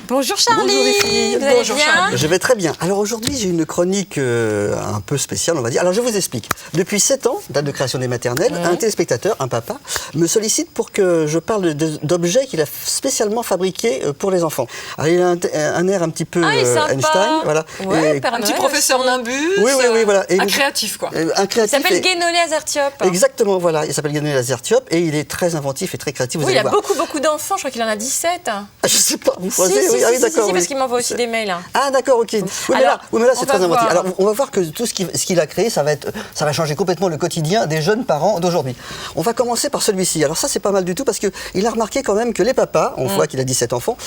Bonjour Charlie. Bonjour les filles. Vous allez Bonjour bien? Charlie. Je vais très bien. Alors aujourd'hui, j'ai une chronique un peu spéciale, on va dire. Alors je vous explique. Depuis 7 ans, date de création des maternelles, un téléspectateur, un papa, me sollicite pour que je parle d'objets qu'il a spécialement fabriqués pour les enfants. Alors il a un air un petit peu Einstein, voilà. Ouais, Un petit professeur Nimbus. Oui, voilà. Et un créatif, quoi. Un créatif. Il s'appelle Guénolé Azertiop. Exactement, voilà. Il s'appelle Guénolé Azertiop et il est très inventif et très créatif. Oui, il a beaucoup d'enfants. Je crois qu'il en a 17. Ah, je sais pas, vous croisez? Si, d'accord. parce qu'il m'envoie aussi des mails. Ah d'accord, ok. Oui, mais là, c'est très inventif. Alors on va voir que tout ce qu'il a créé, ça va changer complètement le quotidien des jeunes parents d'aujourd'hui. On va commencer par celui-ci. Alors ça, c'est pas mal du tout parce qu'il a remarqué quand même que les papas, on voit qu'il a 17 enfants,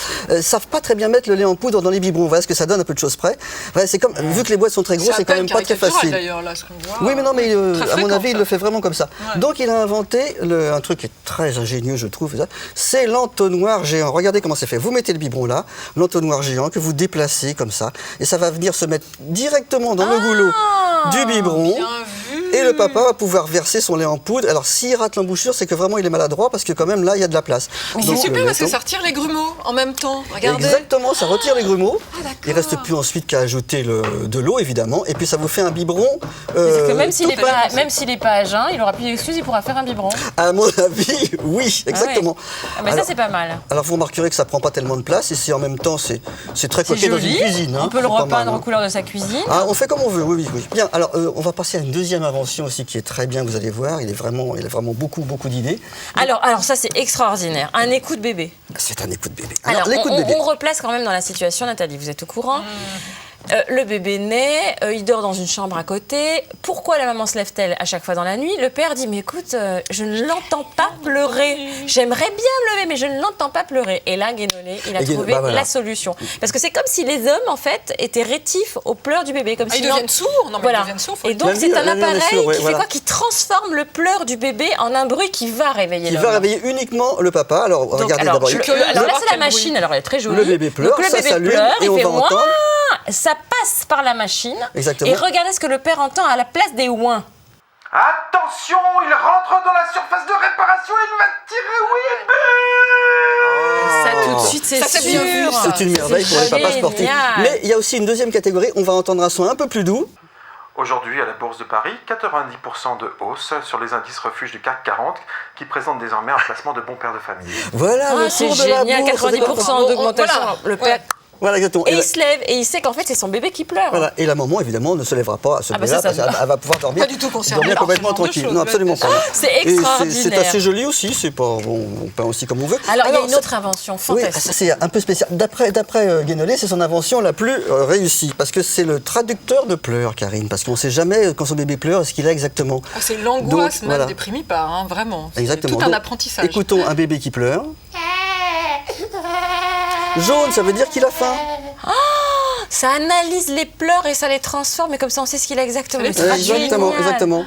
savent pas très bien mettre le lait en poudre dans les biberons. Voilà ce que ça donne à peu de choses près. Voilà, c'est comme, vu que les boîtes sont très grosses, c'est quand même pas très facile. Là, ce qu'on voit, Oui, mais non, mais à mon avis, ça. il le fait vraiment comme ça. Ouais. Donc il a inventé un truc qui est très ingénieux, je trouve. C'est l'entonnoir géant. Regardez comment c'est fait. Vous mettez le biberon là, l'entonnoir géant que vous déplacez comme ça, et ça va venir se mettre directement dans le goulot du biberon. Bien vu. Et le papa va pouvoir verser son lait en poudre. Alors s'il rate l'embouchure, c'est que vraiment il est maladroit parce que quand même là il y a de la place. Mais c'est super parce que ça retire les grumeaux en même temps. Regardez. Exactement, ça retire les grumeaux. d'accord. Il reste plus ensuite qu'à ajouter de l'eau évidemment, et puis ça vous fait un biberon. C'est que même s'il n'est pas à jeun, il n'aura plus d'excuses, il pourra faire un biberon. À mon avis, oui, exactement. Ah, mais ça c'est pas mal. Alors vous remarquerez que ça prend pas tellement de place et c'est en même temps c'est très C'est coquet dans une joli. cuisine. On peut le repeindre aux couleurs de sa cuisine. Ah, on fait comme on veut, oui. Bien, alors on va passer à une deuxième invention aussi qui est très bien, vous allez voir, il a vraiment beaucoup d'idées. Alors ça c'est extraordinaire. Un écoute bébé. C'est un écoute bébé. Alors l'écoute bébé. on replace quand même dans la situation, Nathalie, vous êtes au courant. Le bébé naît, il dort dans une chambre à côté. Pourquoi la maman se lève-t-elle à chaque fois dans la nuit? Le père dit, mais écoute, je ne l'entends pas pleurer. J'aimerais bien me lever, mais je ne l'entends pas pleurer. Et là, Guénolé, il a trouvé la solution. Parce que c'est comme si les hommes, en fait, étaient rétifs aux pleurs du bébé. Comme Ils deviennent sourds. Non, mais voilà. ils deviennent sourds. Et donc, c'est un appareil qui fait quoi? Qui transforme le pleur du bébé en un bruit qui va réveiller l'homme. Qui va réveiller uniquement le papa. Alors, regardez d'abord. Alors là, c'est la machine. Alors, elle est très jolie. Le bébé pleure, ça s'allume et on va entendre. Ça passe par la machine. Exactement. Et regardez ce que le père entend à la place des ouins. Attention, il rentre dans la surface de réparation et il va tirer, oui, Ça tout de suite, c'est c'est bien vu, ça. C'est une merveille pour les papas sportifs. Mais il y a aussi une deuxième catégorie, on va entendre un son un peu plus doux. Aujourd'hui, à la Bourse de Paris, 90% de hausse sur les indices refuges du CAC 40 qui présentent désormais un placement de bons pères de famille. Voilà, le c'est tour de la génial, bourse. 90% d'augmentation. Voilà. Le père... Voilà, exactement. Et il se lève et il sait qu'en fait, c'est son bébé qui pleure. Voilà. Et la maman, évidemment, ne se lèvera pas à ce moment-là parce qu'elle va pouvoir dormir. Pas du tout concernée Dormir par ce complètement genre de tranquille. choses, Non, absolument pas. C'est Et extraordinaire. c'est assez joli aussi, c'est pas, on peint aussi comme on veut. Alors, il y a une autre invention Oui, fantastique. ça c'est un peu spécial. D'après Guénolé, c'est son invention la plus réussie parce que c'est le traducteur de pleurs, Karine. Parce qu'on ne sait jamais quand son bébé pleure ce qu'il a exactement. Ah, c'est l'angoisse Donc, même voilà. des primipares, hein, vraiment. C'est Exactement. tout un Donc, apprentissage. Écoutons un bébé qui pleure. Jaune, ça veut dire qu'il a faim. Ça analyse les pleurs et ça les transforme. Et comme ça, on sait ce qu'il a exactement. Ça les C'est Exactement, génial. exactement.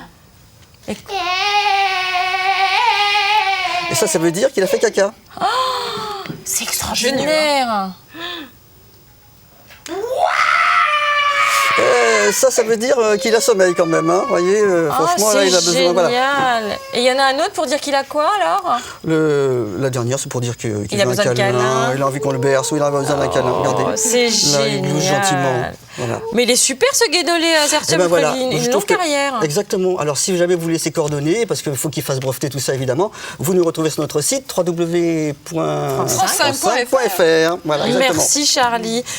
Et ça veut dire qu'il a fait caca. C'est extraordinaire. Ça veut dire qu'il a sommeil quand même. Hein. Vous voyez, franchement, là, il a besoin. Génial. Voilà. Et il y en a un autre pour dire qu'il a quoi alors? La dernière, c'est pour dire qu'il a besoin de câlin. Il a envie qu'on le berce ou il a besoin d'un câlin. Regardez. C'est Là, il bouge génial. gentiment. Voilà. Mais il est super ce Guédolé Azertiop, une longue carrière. Exactement. Alors si jamais vous voulez ses coordonnées, parce qu'il faut qu'il fasse breveter tout ça évidemment, vous nous retrouvez sur notre site www.france5.fr. Voilà, exactement. Merci Charlie.